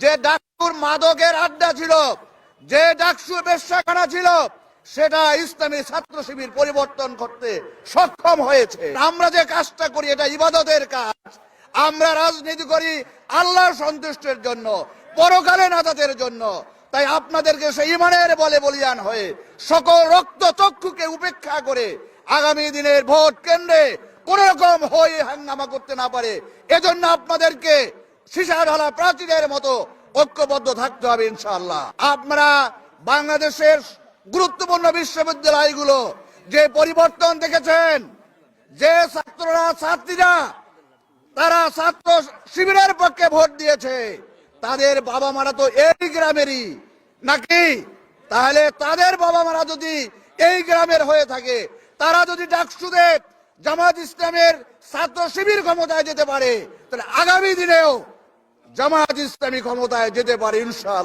যে ডাকসুর মাদকের আড্ডা ছিল, যে ডাকসু বেশ্যাখানা ছিল, সেটা ইসলামী ছাত্র শিবির পরিবর্তন করতে সক্ষম হয়েছে। আমরা যে কাজটা করি এটা ইবাদতের কাজ। আমরা রাজনীতি করি আল্লাহর সন্তুষ্টির জন্য, পরকালে নাজাতের জন্য। তাই আপনাদেরকে সেই ইমানের বলে বলিয়ান হয়ে সকল রক্ত চক্ষুকে উপেক্ষা করে আগামী দিনের ভোট কেন্দ্রে কোন রকম হই হাঙ্গামা করতে না পারে, এজন্য আপনাদেরকে সীসা ঢালা প্রাচীরের মতো ঐক্যবদ্ধ থাকতে হবে ইনশাআল্লাহ। আপনারা বাংলাদেশের গুরুত্বপূর্ণ বিশ্ববিদ্যালয়গুলো যে পরিবর্তন দেখেছেন, যে ছাত্ররা ছাত্রীরা তারা ছাত্র শিবিরের পক্ষে ভোট দিয়েছে, তাদের বাবা মারা তো এই গ্রামেরই নাকি? তাহলে তাদের বাবা মারা যদি এই গ্রামের হয়ে থাকে, তারা যদি ডাকসুতে জামাত ইসলামের ছাত্র শিবির ক্ষমতায় যেতে পারে, তাহলে আগামী দিনেও জামাত ইসলামী ক্ষমতায় যেতে পারে ইনশাআল্লাহ।